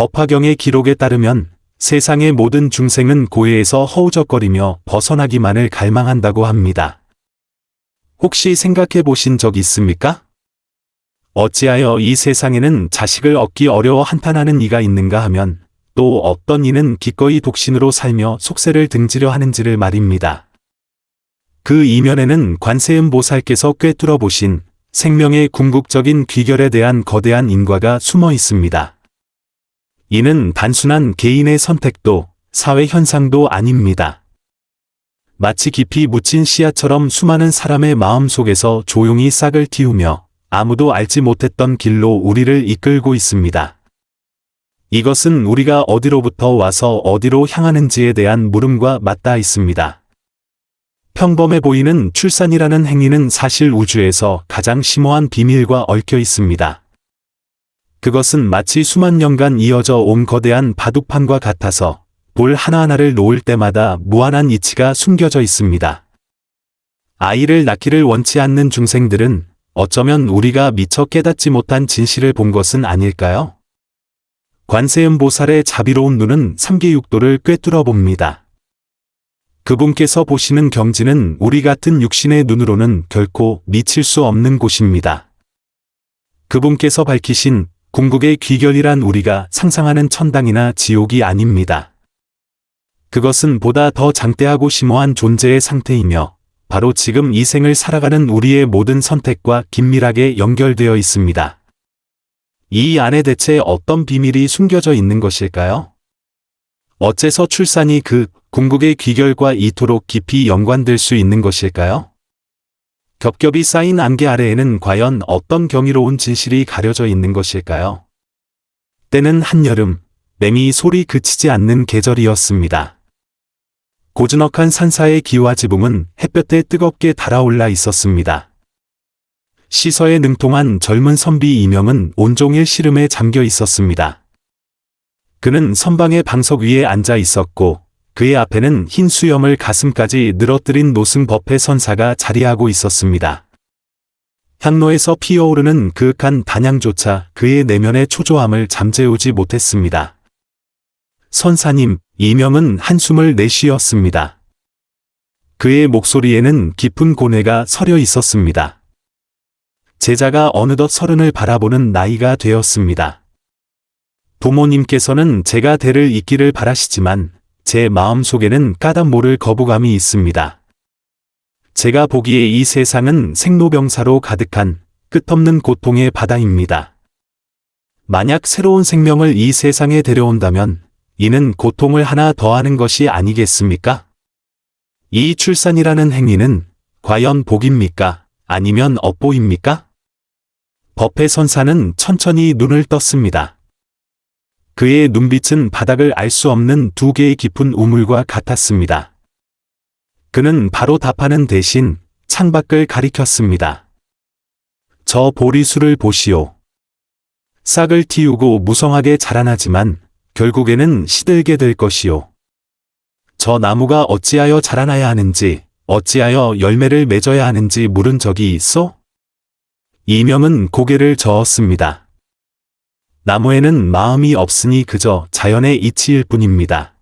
법화경의 기록에 따르면 세상의 모든 중생은 고해에서 허우적거리며 벗어나기만을 갈망한다고 합니다. 혹시 생각해 보신 적 있습니까? 어찌하여 이 세상에는 자식을 얻기 어려워 한탄하는 이가 있는가 하면 또 어떤 이는 기꺼이 독신으로 살며 속세를 등지려 하는지를 말입니다. 그 이면에는 관세음 보살께서 꿰뚫어 보신 생명의 궁극적인 귀결에 대한 거대한 인과가 숨어 있습니다. 이는 단순한 개인의 선택도 사회 현상도 아닙니다. 마치 깊이 묻힌 씨앗처럼 수많은 사람의 마음 속에서 조용히 싹을 틔우며 아무도 알지 못했던 길로 우리를 이끌고 있습니다. 이것은 우리가 어디로부터 와서 어디로 향하는지에 대한 물음과 맞닿아 있습니다. 평범해 보이는 출산이라는 행위는 사실 우주에서 가장 심오한 비밀과 얽혀 있습니다. 그것은 마치 수만 년간 이어져 온 거대한 바둑판과 같아서 볼 하나하나를 놓을 때마다 무한한 이치가 숨겨져 있습니다. 아이를 낳기를 원치 않는 중생들은 어쩌면 우리가 미처 깨닫지 못한 진실을 본 것은 아닐까요? 관세음 보살의 자비로운 눈은 삼계육도를 꿰뚫어 봅니다. 그분께서 보시는 경지는 우리 같은 육신의 눈으로는 결코 미칠 수 없는 곳입니다. 그분께서 밝히신 궁극의 귀결이란 우리가 상상하는 천당이나 지옥이 아닙니다. 그것은 보다 더 장대하고 심오한 존재의 상태이며 바로 지금 이 생을 살아가는 우리의 모든 선택과 긴밀하게 연결되어 있습니다. 이 안에 대체 어떤 비밀이 숨겨져 있는 것일까요? 어째서 출산이 그 궁극의 귀결과 이토록 깊이 연관될 수 있는 것일까요? 겹겹이 쌓인 안개 아래에는 과연 어떤 경이로운 진실이 가려져 있는 것일까요? 때는 한여름, 매미 소리 그치지 않는 계절이었습니다. 고즈넉한 산사의 기와 지붕은 햇볕에 뜨겁게 달아올라 있었습니다. 시서에 능통한 젊은 선비 이명은 온종일 시름에 잠겨 있었습니다. 그는 선방의 방석 위에 앉아 있었고 그의 앞에는 흰 수염을 가슴까지 늘어뜨린 노승법회 선사가 자리하고 있었습니다. 향로에서 피어오르는 그윽한 단향조차 그의 내면의 초조함을 잠재우지 못했습니다. 선사님, 이명은 한숨을 내쉬었습니다. 그의 목소리에는 깊은 고뇌가 서려 있었습니다. 제자가 어느덧 30을 바라보는 나이가 되었습니다. 부모님께서는 제가 대를 잇기를 바라시지만 제 마음 속에는 까닭 모를 거부감이 있습니다. 제가 보기에 이 세상은 생로병사로 가득한 끝없는 고통의 바다입니다. 만약 새로운 생명을 이 세상에 데려온다면 이는 고통을 하나 더하는 것이 아니겠습니까? 이 출산이라는 행위는 과연 복입니까? 아니면 업보입니까? 법회 선사는 천천히 눈을 떴습니다. 그의 눈빛은 바닥을 알 수 없는 두 개의 깊은 우물과 같았습니다. 그는 바로 답하는 대신 창밖을 가리켰습니다. 저 보리수를 보시오. 싹을 틔우고 무성하게 자라나지만 결국에는 시들게 될 것이오. 저 나무가 어찌하여 자라나야 하는지, 어찌하여 열매를 맺어야 하는지 물은 적이 있어? 이명은 고개를 저었습니다. 나무에는 마음이 없으니 그저 자연의 이치일 뿐입니다.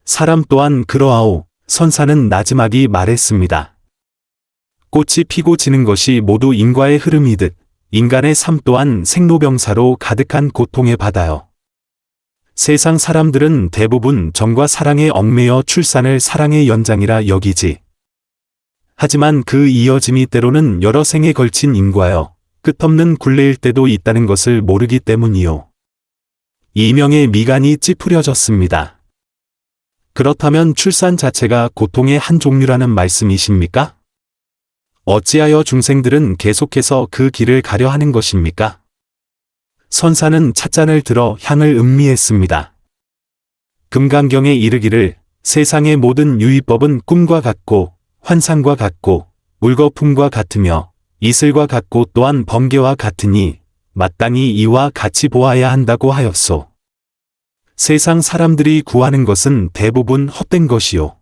사람 또한 그러하오. 선사는 나지막이 말했습니다. 꽃이 피고 지는 것이 모두 인과의 흐름이듯 인간의 삶 또한 생로병사로 가득한 고통의 바다요. 세상 사람들은 대부분 정과 사랑에 얽매여 출산을 사랑의 연장이라 여기지. 하지만 그 이어짐이 때로는 여러 생에 걸친 인과여 끝없는 굴레일 때도 있다는 것을 모르기 때문이요. 이명의 미간이 찌푸려졌습니다. 그렇다면 출산 자체가 고통의 한 종류라는 말씀이십니까? 어찌하여 중생들은 계속해서 그 길을 가려 하는 것입니까? 선사는 찻잔을 들어 향을 음미했습니다. 금강경에 이르기를 세상의 모든 유의법은 꿈과 같고 환상과 같고 물거품과 같으며 이슬과 같고 또한 번개와 같으니 마땅히 이와 같이 보아야 한다고 하였소. 세상 사람들이 구하는 것은 대부분 헛된 것이요.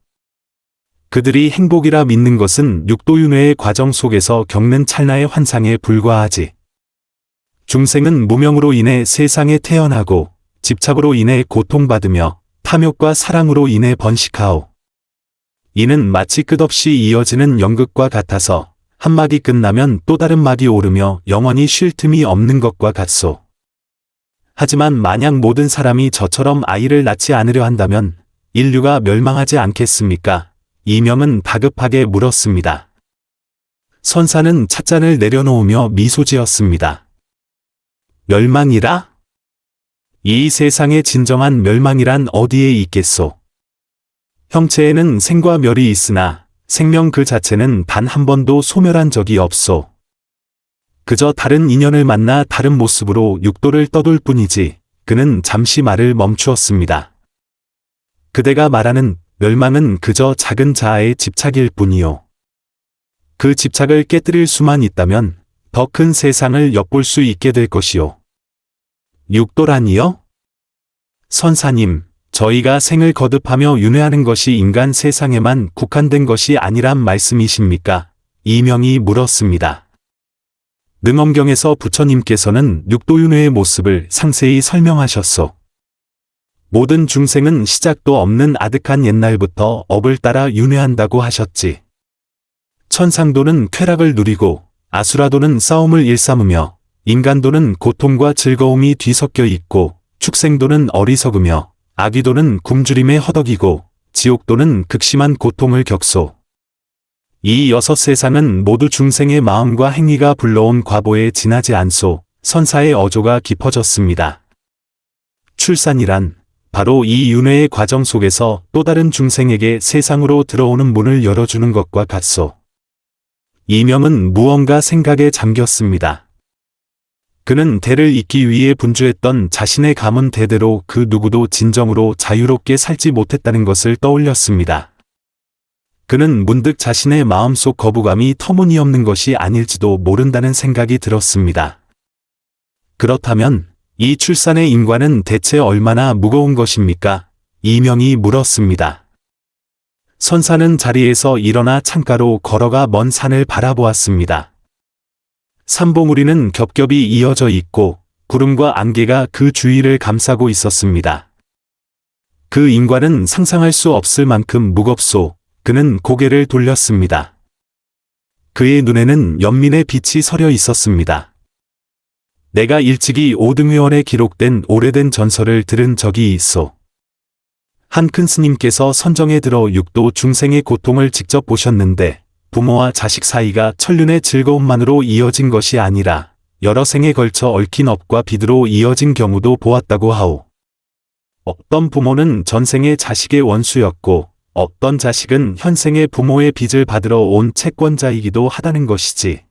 그들이 행복이라 믿는 것은 육도윤회의 과정 속에서 겪는 찰나의 환상에 불과하지. 중생은 무명으로 인해 세상에 태어나고 집착으로 인해 고통받으며 탐욕과 사랑으로 인해 번식하오. 이는 마치 끝없이 이어지는 연극과 같아서 한 막이 끝나면 또 다른 막이 오르며 영원히 쉴 틈이 없는 것과 같소. 하지만 만약 모든 사람이 저처럼 아이를 낳지 않으려 한다면 인류가 멸망하지 않겠습니까? 이명은 다급하게 물었습니다. 선사는 찻잔을 내려놓으며 미소 지었습니다. 멸망이라? 이 세상의 진정한 멸망이란 어디에 있겠소? 형체에는 생과 멸이 있으나 생명 그 자체는 단 한 번도 소멸한 적이 없소. 그저 다른 인연을 만나 다른 모습으로 육도를 떠돌 뿐이지. 그는 잠시 말을 멈추었습니다. 그대가 말하는 멸망은 그저 작은 자아의 집착일 뿐이요. 그 집착을 깨뜨릴 수만 있다면 더 큰 세상을 엿볼 수 있게 될 것이요. 육도라니요? 선사님, 저희가 생을 거듭하며 윤회하는 것이 인간 세상에만 국한된 것이 아니란 말씀이십니까? 이명이 물었습니다. 능엄경에서 부처님께서는 육도윤회의 모습을 상세히 설명하셨소. 모든 중생은 시작도 없는 아득한 옛날부터 업을 따라 윤회한다고 하셨지. 천상도는 쾌락을 누리고 아수라도는 싸움을 일삼으며 인간도는 고통과 즐거움이 뒤섞여 있고 축생도는 어리석으며 아귀도는 굶주림에 허덕이고 지옥도는 극심한 고통을 겪소. 이 6 세상은 모두 중생의 마음과 행위가 불러온 과보에 지나지 않소. 선사의 어조가 깊어졌습니다. 출산이란 바로 이 윤회의 과정 속에서 또 다른 중생에게 세상으로 들어오는 문을 열어주는 것과 같소. 이명은 무언가 생각에 잠겼습니다. 그는 대를 잇기 위해 분주했던 자신의 가문 대대로 그 누구도 진정으로 자유롭게 살지 못했다는 것을 떠올렸습니다. 그는 문득 자신의 마음속 거부감이 터무니없는 것이 아닐지도 모른다는 생각이 들었습니다. 그렇다면 이 출산의 인과는 대체 얼마나 무거운 것입니까? 이명이 물었습니다. 선사는 자리에서 일어나 창가로 걸어가 먼 산을 바라보았습니다. 산봉우리는 겹겹이 이어져 있고 구름과 안개가 그 주위를 감싸고 있었습니다. 그 인과는 상상할 수 없을 만큼 무겁소. 그는 고개를 돌렸습니다. 그의 눈에는 연민의 빛이 서려 있었습니다. 내가 일찍이 오등회원에 기록된 오래된 전설을 들은 적이 있소. 한 큰 스님께서 선정에 들어 육도 중생의 고통을 직접 보셨는데 부모와 자식 사이가 천륜의 즐거움만으로 이어진 것이 아니라 여러 생에 걸쳐 얽힌 업과 비드로 이어진 경우도 보았다고 하오. 어떤 부모는 전생의 자식의 원수였고 어떤 자식은 현생의 부모의 빚을 받으러 온 채권자이기도 하다는 것이지.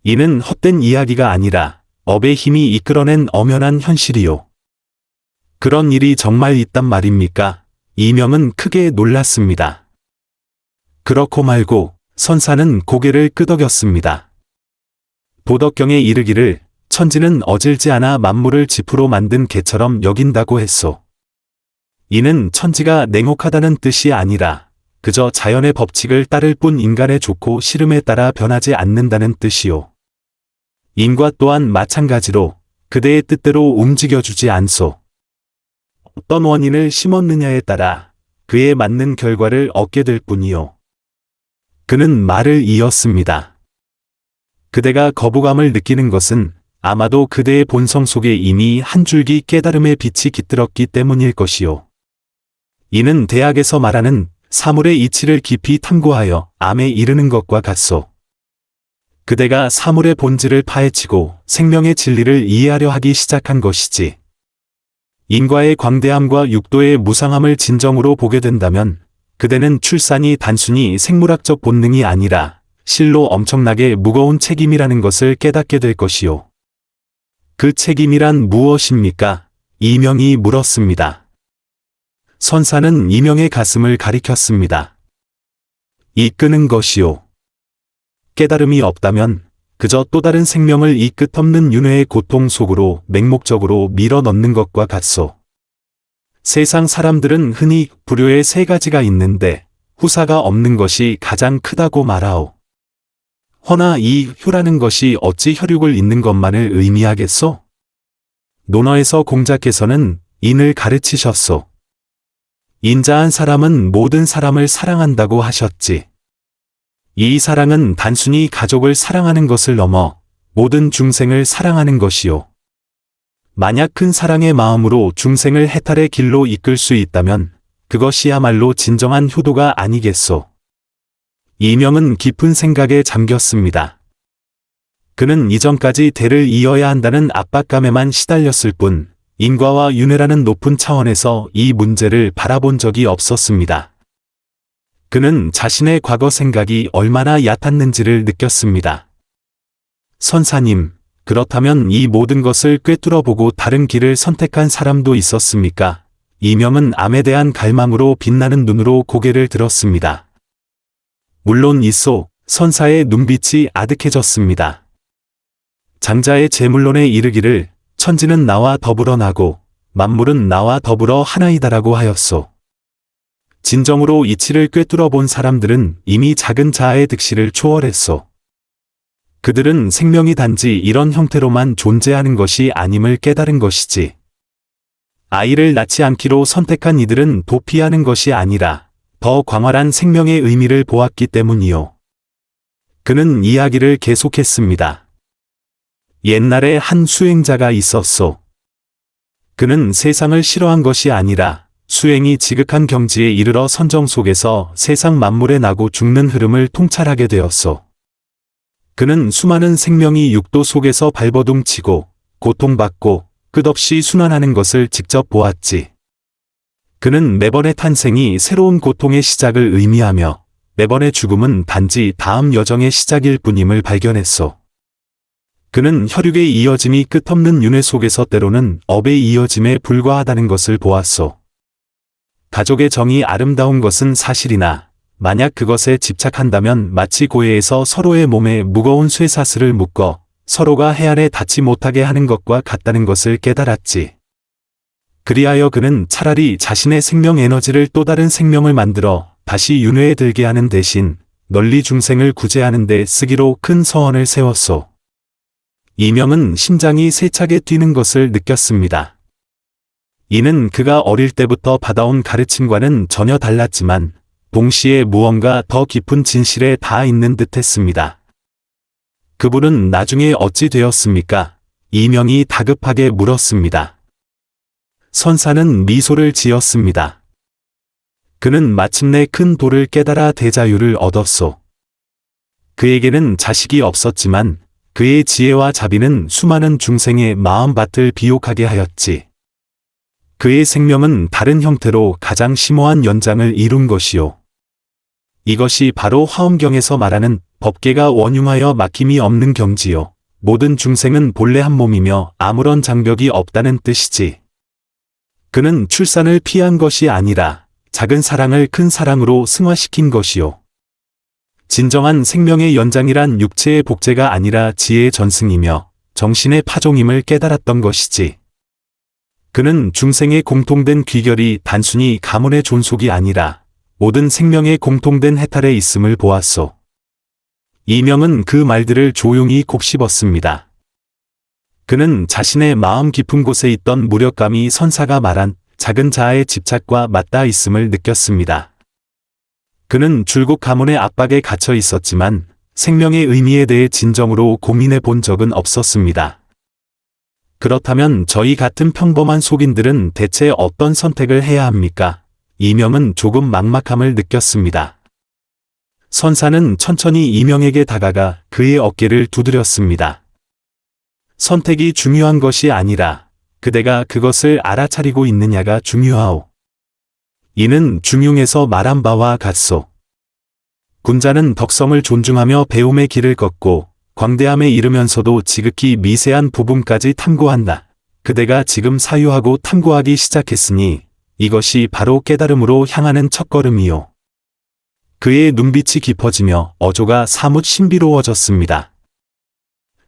이는 헛된 이야기가 아니라 업의 힘이 이끌어낸 엄연한 현실이요. 그런 일이 정말 있단 말입니까? 이명은 크게 놀랐습니다. 그렇고 말고 선사는 고개를 끄덕였습니다. 도덕경에 이르기를 천지는 어질지 않아 만물을 지푸로 만든 개처럼 여긴다고 했소. 이는 천지가 냉혹하다는 뜻이 아니라 그저 자연의 법칙을 따를 뿐 인간의 좋고 싫음에 따라 변하지 않는다는 뜻이요. 인과 또한 마찬가지로 그대의 뜻대로 움직여주지 않소. 어떤 원인을 심었느냐에 따라 그에 맞는 결과를 얻게 될 뿐이요. 그는 말을 이었습니다. 그대가 거부감을 느끼는 것은 아마도 그대의 본성 속에 이미 한 줄기 깨달음의 빛이 깃들었기 때문일 것이요. 이는 대학에서 말하는 사물의 이치를 깊이 탐구하여 암에 이르는 것과 같소. 그대가 사물의 본질을 파헤치고 생명의 진리를 이해하려 하기 시작한 것이지. 인과의 광대함과 육도의 무상함을 진정으로 보게 된다면 그대는 출산이 단순히 생물학적 본능이 아니라 실로 엄청나게 무거운 책임이라는 것을 깨닫게 될 것이요. 그 책임이란 무엇입니까? 이명이 물었습니다. 선사는 이명의 가슴을 가리켰습니다. 이끄는 것이요. 깨달음이 없다면 그저 또 다른 생명을 이 끝없는 윤회의 고통 속으로 맹목적으로 밀어 넣는 것과 같소. 세상 사람들은 흔히 불효의 3가지가 있는데 후사가 없는 것이 가장 크다고 말하오. 허나 이 효라는 것이 어찌 혈육을 잇는 것만을 의미하겠소? 논어에서 공자께서는 인을 가르치셨소. 인자한 사람은 모든 사람을 사랑한다고 하셨지. 이 사랑은 단순히 가족을 사랑하는 것을 넘어 모든 중생을 사랑하는 것이요. 만약 큰 사랑의 마음으로 중생을 해탈의 길로 이끌 수 있다면 그것이야말로 진정한 효도가 아니겠소. 이명은 깊은 생각에 잠겼습니다. 그는 이전까지 대를 이어야 한다는 압박감에만 시달렸을 뿐 인과와 윤회라는 높은 차원에서 이 문제를 바라본 적이 없었습니다. 그는 자신의 과거 생각이 얼마나 얕았는지를 느꼈습니다. 선사님, 그렇다면 이 모든 것을 꿰뚫어보고 다른 길을 선택한 사람도 있었습니까? 이명은 암에 대한 갈망으로 빛나는 눈으로 고개를 들었습니다. 물론 있소. 선사의 눈빛이 아득해졌습니다. 장자의 제물론에 이르기를 천지는 나와 더불어 나고 만물은 나와 더불어 하나이다라고 하였소. 진정으로 이치를 꿰뚫어 본 사람들은 이미 작은 자아의 득실을 초월했소. 그들은 생명이 단지 이런 형태로만 존재하는 것이 아님을 깨달은 것이지. 아이를 낳지 않기로 선택한 이들은 도피하는 것이 아니라 더 광활한 생명의 의미를 보았기 때문이요. 그는 이야기를 계속했습니다. 옛날에 한 수행자가 있었소. 그는 세상을 싫어한 것이 아니라 수행이 지극한 경지에 이르러 선정 속에서 세상 만물에 나고 죽는 흐름을 통찰하게 되었소. 그는 수많은 생명이 육도 속에서 발버둥치고 고통받고 끝없이 순환하는 것을 직접 보았지. 그는 매번의 탄생이 새로운 고통의 시작을 의미하며 매번의 죽음은 단지 다음 여정의 시작일 뿐임을 발견했소. 그는 혈육의 이어짐이 끝없는 윤회 속에서 때로는 업의 이어짐에 불과하다는 것을 보았소. 가족의 정이 아름다운 것은 사실이나 만약 그것에 집착한다면 마치 고해에서 서로의 몸에 무거운 쇠사슬을 묶어 서로가 해안에 닿지 못하게 하는 것과 같다는 것을 깨달았지. 그리하여 그는 차라리 자신의 생명 에너지를 또 다른 생명을 만들어 다시 윤회에 들게 하는 대신 널리 중생을 구제하는 데 쓰기로 큰 서원을 세웠소. 이명은 심장이 세차게 뛰는 것을 느꼈습니다. 이는 그가 어릴 때부터 받아온 가르침과는 전혀 달랐지만 동시에 무언가 더 깊은 진실에 닿아 있는 듯했습니다. 그분은 나중에 어찌 되었습니까? 이명이 다급하게 물었습니다. 선사는 미소를 지었습니다. 그는 마침내 큰 도를 깨달아 대자유를 얻었소. 그에게는 자식이 없었지만 그의 지혜와 자비는 수많은 중생의 마음밭을 비옥하게 하였지. 그의 생명은 다른 형태로 가장 심오한 연장을 이룬 것이요. 이것이 바로 화엄경에서 말하는 법계가 원흉하여 막힘이 없는 경지요. 모든 중생은 본래 한 몸이며 아무런 장벽이 없다는 뜻이지. 그는 출산을 피한 것이 아니라 작은 사랑을 큰 사랑으로 승화시킨 것이요. 진정한 생명의 연장이란 육체의 복제가 아니라 지혜의 전승이며 정신의 파종임을 깨달았던 것이지. 그는 중생의 공통된 귀결이 단순히 가문의 존속이 아니라 모든 생명의 공통된 해탈에 있음을 보았소. 이명은 그 말들을 조용히 곱씹었습니다. 그는 자신의 마음 깊은 곳에 있던 무력감이 선사가 말한 작은 자아의 집착과 맞닿아 있음을 느꼈습니다. 그는 줄곧 가문의 압박에 갇혀 있었지만 생명의 의미에 대해 진정으로 고민해 본 적은 없었습니다. 그렇다면 저희 같은 평범한 속인들은 대체 어떤 선택을 해야 합니까? 이명은 조금 막막함을 느꼈습니다. 선사는 천천히 이명에게 다가가 그의 어깨를 두드렸습니다. 선택이 중요한 것이 아니라 그대가 그것을 알아차리고 있느냐가 중요하오. 이는 중용에서 말한 바와 같소. 군자는 덕성을 존중하며 배움의 길을 걷고 광대함에 이르면서도 지극히 미세한 부분까지 탐구한다. 그대가 지금 사유하고 탐구하기 시작했으니 이것이 바로 깨달음으로 향하는 첫걸음이요. 그의 눈빛이 깊어지며 어조가 사뭇 신비로워졌습니다.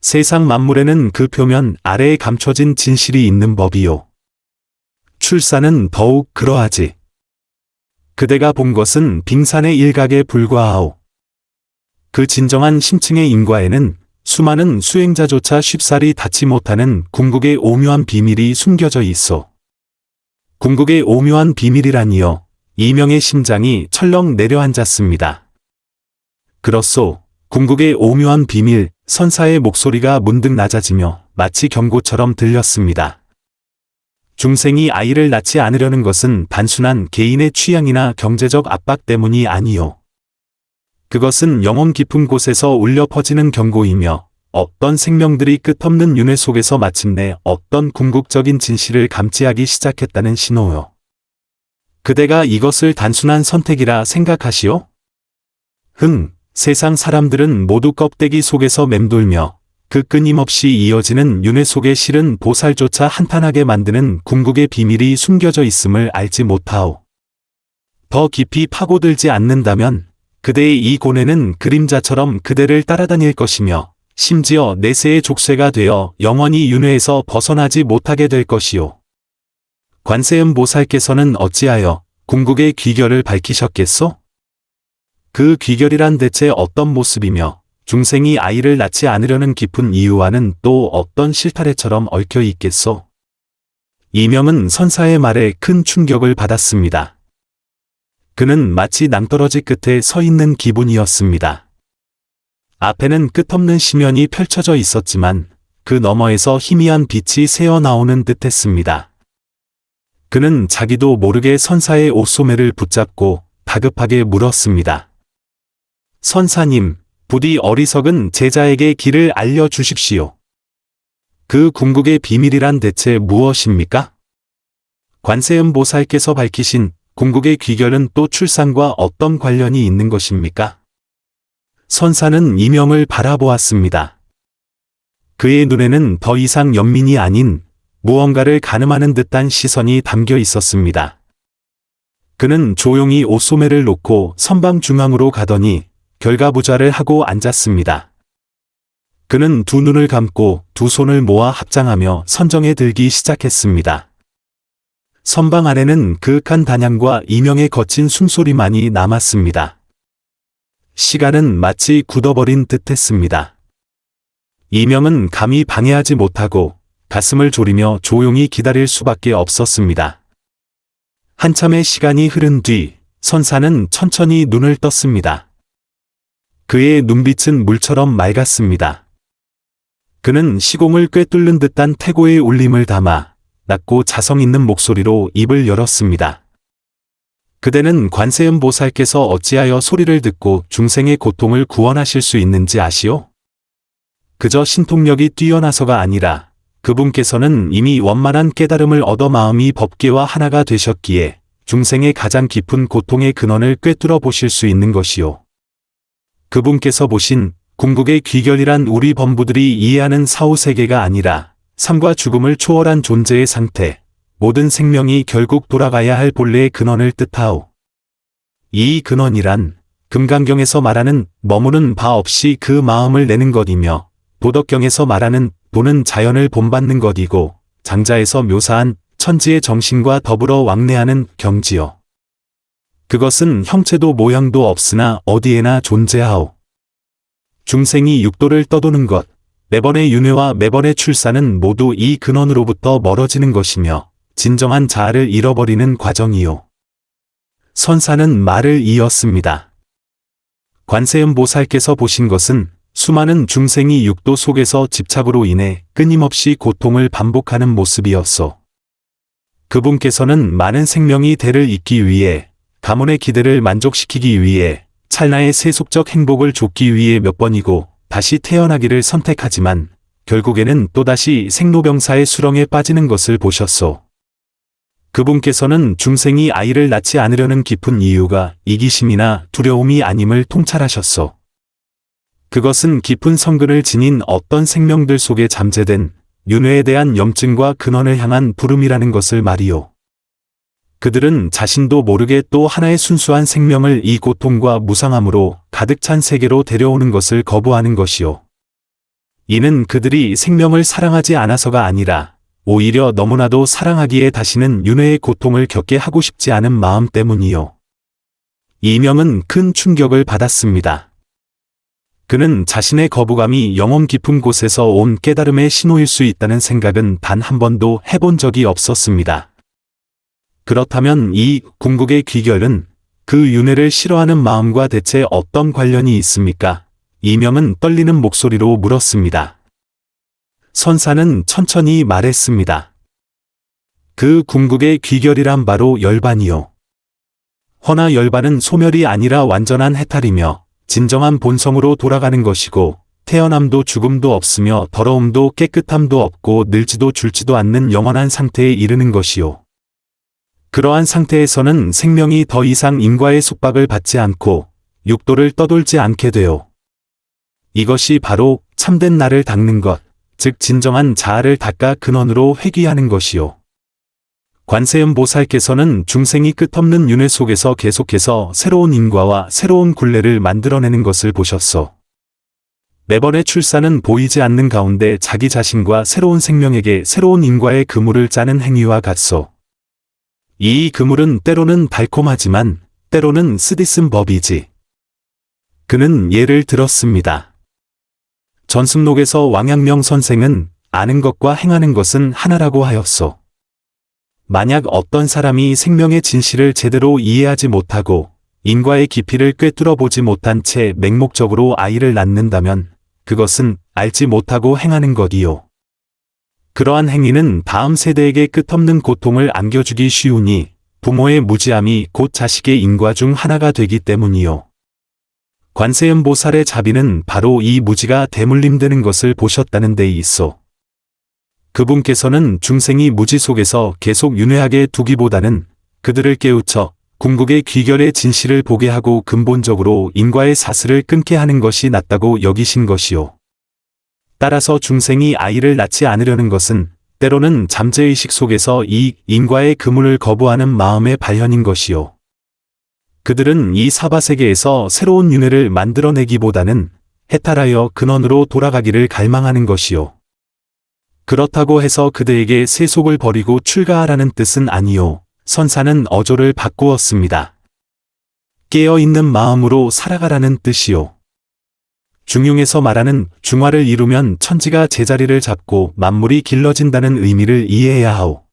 세상 만물에는 그 표면 아래에 감춰진 진실이 있는 법이요. 출산은 더욱 그러하지. 그대가 본 것은 빙산의 일각에 불과하오. 그 진정한 심층의 인과에는 수많은 수행자조차 쉽사리 닿지 못하는 궁극의 오묘한 비밀이 숨겨져 있어. 궁극의 오묘한 비밀이라니요. 이명의 심장이 철렁 내려앉았습니다. 그렇소. 궁극의 오묘한 비밀, 선사의 목소리가 문득 낮아지며 마치 경고처럼 들렸습니다. 중생이 아이를 낳지 않으려는 것은 단순한 개인의 취향이나 경제적 압박 때문이 아니요. 그것은 영혼 깊은 곳에서 울려 퍼지는 경고이며 어떤 생명들이 끝없는 윤회 속에서 마침내 어떤 궁극적인 진실을 감지하기 시작했다는 신호요. 그대가 이것을 단순한 선택이라 생각하시오? 세상 사람들은 모두 껍데기 속에서 맴돌며 그 끊임없이 이어지는 윤회 속에 실은 보살조차 한탄하게 만드는 궁극의 비밀이 숨겨져 있음을 알지 못하오. 더 깊이 파고들지 않는다면 그대의 이 고뇌는 그림자처럼 그대를 따라다닐 것이며 심지어 내세의 족쇄가 되어 영원히 윤회에서 벗어나지 못하게 될 것이오. 관세음 보살께서는 어찌하여 궁극의 귀결을 밝히셨겠소? 그 귀결이란 대체 어떤 모습이며 중생이 아이를 낳지 않으려는 깊은 이유와는 또 어떤 실타래처럼 얽혀 있겠소? 이명은 선사의 말에 큰 충격을 받았습니다. 그는 마치 낭떠러지 끝에 서 있는 기분이었습니다. 앞에는 끝없는 심연이 펼쳐져 있었지만 그 너머에서 희미한 빛이 새어나오는 듯했습니다. 그는 자기도 모르게 선사의 옷소매를 붙잡고 다급하게 물었습니다. 선사님, 부디 어리석은 제자에게 길을 알려주십시오. 그 궁극의 비밀이란 대체 무엇입니까? 관세음 보살께서 밝히신 궁극의 귀결은 또 출산과 어떤 관련이 있는 것입니까? 선사는 이명을 바라보았습니다. 그의 눈에는 더 이상 연민이 아닌 무언가를 가늠하는 듯한 시선이 담겨 있었습니다. 그는 조용히 옷소매를 놓고 선방 중앙으로 가더니 결과부좌를 하고 앉았습니다. 그는 두 눈을 감고 두 손을 모아 합장하며 선정에 들기 시작했습니다. 선방 안에는 그윽한 단향과 이명의 거친 숨소리만이 남았습니다. 시간은 마치 굳어버린 듯했습니다. 이명은 감히 방해하지 못하고 가슴을 졸이며 조용히 기다릴 수밖에 없었습니다. 한참의 시간이 흐른 뒤 선사는 천천히 눈을 떴습니다. 그의 눈빛은 물처럼 맑았습니다. 그는 시공을 꿰뚫는 듯한 태고의 울림을 담아 낮고 자성 있는 목소리로 입을 열었습니다. 그대는 관세음 보살께서 어찌하여 소리를 듣고 중생의 고통을 구원하실 수 있는지 아시오? 그저 신통력이 뛰어나서가 아니라 그분께서는 이미 원만한 깨달음을 얻어 마음이 법계와 하나가 되셨기에 중생의 가장 깊은 고통의 근원을 꿰뚫어 보실 수 있는 것이요. 그분께서 보신 궁극의 귀결이란 우리 범부들이 이해하는 사후세계가 아니라 삶과 죽음을 초월한 존재의 상태, 모든 생명이 결국 돌아가야 할 본래의 근원을 뜻하오. 이 근원이란 금강경에서 말하는 머무는 바 없이 그 마음을 내는 것이며 도덕경에서 말하는 도는 자연을 본받는 것이고 장자에서 묘사한 천지의 정신과 더불어 왕래하는 경지요. 그것은 형체도 모양도 없으나 어디에나 존재하오. 중생이 육도를 떠도는 것, 매번의 윤회와 매번의 출산은 모두 이 근원으로부터 멀어지는 것이며 진정한 자아를 잃어버리는 과정이요. 선사는 말을 이었습니다. 관세음 보살께서 보신 것은 수많은 중생이 육도 속에서 집착으로 인해 끊임없이 고통을 반복하는 모습이었소. 그분께서는 많은 생명이 대를 잇기 위해 가문의 기대를 만족시키기 위해 찰나의 세속적 행복을 좇기 위해 몇 번이고 다시 태어나기를 선택하지만 결국에는 또다시 생로병사의 수렁에 빠지는 것을 보셨소. 그분께서는 중생이 아이를 낳지 않으려는 깊은 이유가 이기심이나 두려움이 아님을 통찰하셨소. 그것은 깊은 성근을 지닌 어떤 생명들 속에 잠재된 윤회에 대한 염증과 근원을 향한 부름이라는 것을 말이오. 그들은 자신도 모르게 또 하나의 순수한 생명을 이 고통과 무상함으로 가득 찬 세계로 데려오는 것을 거부하는 것이요. 이는 그들이 생명을 사랑하지 않아서가 아니라 오히려 너무나도 사랑하기에 다시는 윤회의 고통을 겪게 하고 싶지 않은 마음 때문이요. 이명은 큰 충격을 받았습니다. 그는 자신의 거부감이 영혼 깊은 곳에서 온 깨달음의 신호일 수 있다는 생각은 단 한 번도 해본 적이 없었습니다. 그렇다면 이 궁극의 귀결은 그 윤회를 싫어하는 마음과 대체 어떤 관련이 있습니까? 이명은 떨리는 목소리로 물었습니다. 선사는 천천히 말했습니다. 그 궁극의 귀결이란 바로 열반이요. 허나 열반은 소멸이 아니라 완전한 해탈이며 진정한 본성으로 돌아가는 것이고 태어남도 죽음도 없으며 더러움도 깨끗함도 없고 늙지도 줄지도 않는 영원한 상태에 이르는 것이요. 그러한 상태에서는 생명이 더 이상 인과의 속박을 받지 않고 육도를 떠돌지 않게 돼요. 이것이 바로 참된 나를 닦는 것, 즉 진정한 자아를 닦아 근원으로 회귀하는 것이요. 관세음 보살께서는 중생이 끝없는 윤회 속에서 계속해서 새로운 인과와 새로운 굴레를 만들어내는 것을 보셨소. 매번의 출산은 보이지 않는 가운데 자기 자신과 새로운 생명에게 새로운 인과의 그물을 짜는 행위와 같소. 이 그물은 때로는 달콤하지만 때로는 쓰디쓴 법이지. 그는 예를 들었습니다. 전승록에서 왕양명 선생은 아는 것과 행하는 것은 하나라고 하였소. 만약 어떤 사람이 생명의 진실을 제대로 이해하지 못하고 인과의 깊이를 꿰뚫어 보지 못한 채 맹목적으로 아이를 낳는다면 그것은 알지 못하고 행하는 것이요. 그러한 행위는 다음 세대에게 끝없는 고통을 안겨주기 쉬우니 부모의 무지함이 곧 자식의 인과 중 하나가 되기 때문이요. 관세음 보살의 자비는 바로 이 무지가 대물림되는 것을 보셨다는 데 있어. 그분께서는 중생이 무지 속에서 계속 윤회하게 두기보다는 그들을 깨우쳐 궁극의 귀결의 진실을 보게 하고 근본적으로 인과의 사슬을 끊게 하는 것이 낫다고 여기신 것이요. 따라서 중생이 아이를 낳지 않으려는 것은 때로는 잠재의식 속에서 이 인과의 그물을 거부하는 마음의 발현인 것이요. 그들은 이 사바세계에서 새로운 윤회를 만들어내기보다는 해탈하여 근원으로 돌아가기를 갈망하는 것이요. 그렇다고 해서 그대에게 세속을 버리고 출가하라는 뜻은 아니요. 선사는 어조를 바꾸었습니다. 깨어있는 마음으로 살아가라는 뜻이요. 중용에서 말하는 중화를 이루면 천지가 제자리를 잡고 만물이 길러진다는 의미를 이해해야 하오.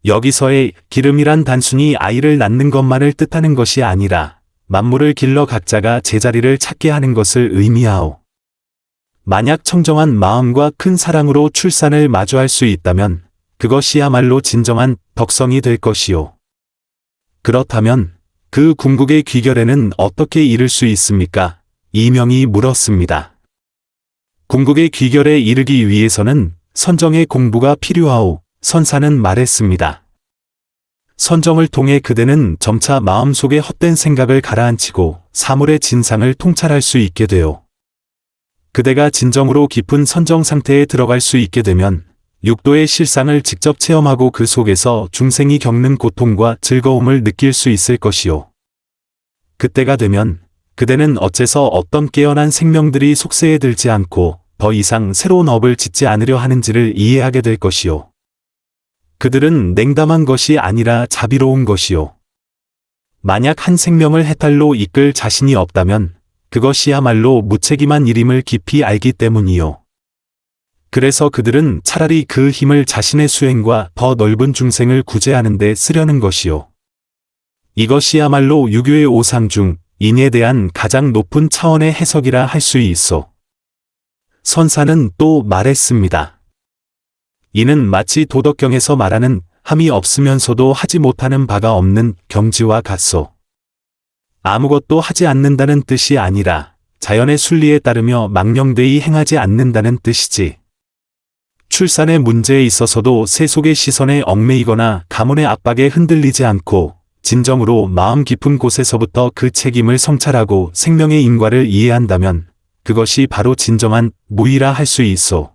여기서의 기름이란 단순히 아이를 낳는 것만을 뜻하는 것이 아니라 만물을 길러 각자가 제자리를 찾게 하는 것을 의미하오. 만약 청정한 마음과 큰 사랑으로 출산을 마주할 수 있다면 그것이야말로 진정한 덕성이 될 것이요. 그렇다면 그 궁극의 귀결에는 어떻게 이를 수 있습니까? 이명이 물었습니다. 궁극의 귀결에 이르기 위해서는 선정의 공부가 필요하오. 선사는 말했습니다. 선정을 통해 그대는 점차 마음속의 헛된 생각을 가라앉히고 사물의 진상을 통찰할 수 있게 되오. 그대가 진정으로 깊은 선정 상태에 들어갈 수 있게 되면 육도의 실상을 직접 체험하고 그 속에서 중생이 겪는 고통과 즐거움을 느낄 수 있을 것이요. 그때가 되면 그대는 어째서 어떤 깨어난 생명들이 속세에 들지 않고 더 이상 새로운 업을 짓지 않으려 하는지를 이해하게 될 것이요. 그들은 냉담한 것이 아니라 자비로운 것이요. 만약 한 생명을 해탈로 이끌 자신이 없다면 그것이야말로 무책임한 일임을 깊이 알기 때문이요. 그래서 그들은 차라리 그 힘을 자신의 수행과 더 넓은 중생을 구제하는 데 쓰려는 것이요. 이것이야말로 유교의 오상 중 인에 대한 가장 높은 차원의 해석이라 할 수 있어. 선사는 또 말했습니다. 이는 마치 도덕경에서 말하는 함이 없으면서도 하지 못하는 바가 없는 경지와 같소. 아무것도 하지 않는다는 뜻이 아니라 자연의 순리에 따르며 망령되이 행하지 않는다는 뜻이지. 출산의 문제에 있어서도 세속의 시선에 얽매이거나 가문의 압박에 흔들리지 않고 진정으로 마음 깊은 곳에서부터 그 책임을 성찰하고 생명의 인과를 이해한다면 그것이 바로 진정한 무의라 할 수 있소.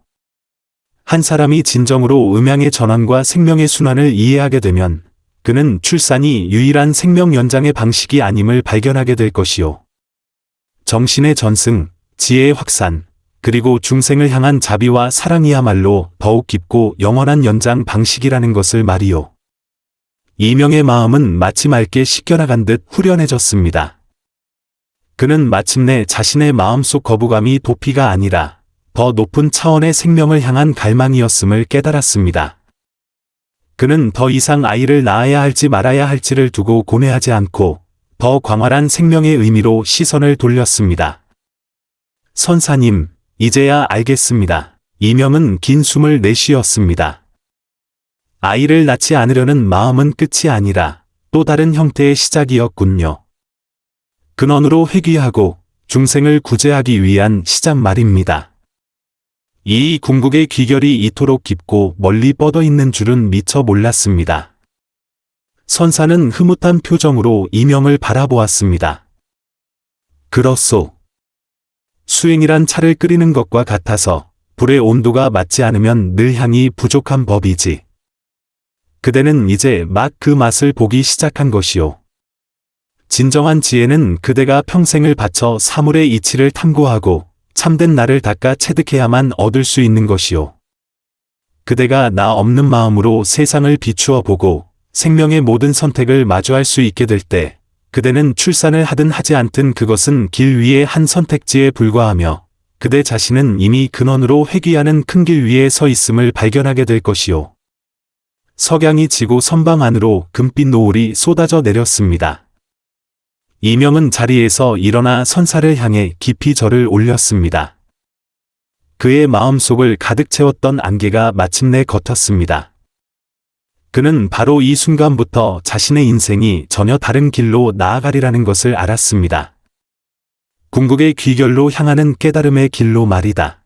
한 사람이 진정으로 음양의 전환과 생명의 순환을 이해하게 되면 그는 출산이 유일한 생명 연장의 방식이 아님을 발견하게 될 것이요. 정신의 전승, 지혜의 확산, 그리고 중생을 향한 자비와 사랑이야말로 더욱 깊고 영원한 연장 방식이라는 것을 말이요. 이명의 마음은 마치 맑게 씻겨나간 듯 후련해졌습니다. 그는 마침내 자신의 마음속 거부감이 도피가 아니라 더 높은 차원의 생명을 향한 갈망이었음을 깨달았습니다. 그는 더 이상 아이를 낳아야 할지 말아야 할지를 두고 고뇌하지 않고 더 광활한 생명의 의미로 시선을 돌렸습니다. 선사님, 이제야 알겠습니다. 이명은 긴 숨을 내쉬었습니다. 아이를 낳지 않으려는 마음은 끝이 아니라 또 다른 형태의 시작이었군요. 근원으로 회귀하고 중생을 구제하기 위한 시작 말입니다. 이 궁극의 귀결이 이토록 깊고 멀리 뻗어 있는 줄은 미처 몰랐습니다. 선사는 흐뭇한 표정으로 이명을 바라보았습니다. 그렇소. 수행이란 차를 끓이는 것과 같아서 불의 온도가 맞지 않으면 늘 향이 부족한 법이지. 그대는 이제 막 그 맛을 보기 시작한 것이오. 진정한 지혜는 그대가 평생을 바쳐 사물의 이치를 탐구하고 참된 나를 닦아 체득해야만 얻을 수 있는 것이오. 그대가 나 없는 마음으로 세상을 비추어 보고 생명의 모든 선택을 마주할 수 있게 될 때 그대는 출산을 하든 하지 않든 그것은 길 위의 한 선택지에 불과하며 그대 자신은 이미 근원으로 회귀하는 큰 길 위에 서 있음을 발견하게 될 것이오. 석양이 지고 선방 안으로 금빛 노을이 쏟아져 내렸습니다. 이명은 자리에서 일어나 선사를 향해 깊이 절을 올렸습니다. 그의 마음속을 가득 채웠던 안개가 마침내 걷었습니다. 그는 바로 이 순간부터 자신의 인생이 전혀 다른 길로 나아가리라는 것을 알았습니다. 궁극의 귀결로 향하는 깨달음의 길로 말이다.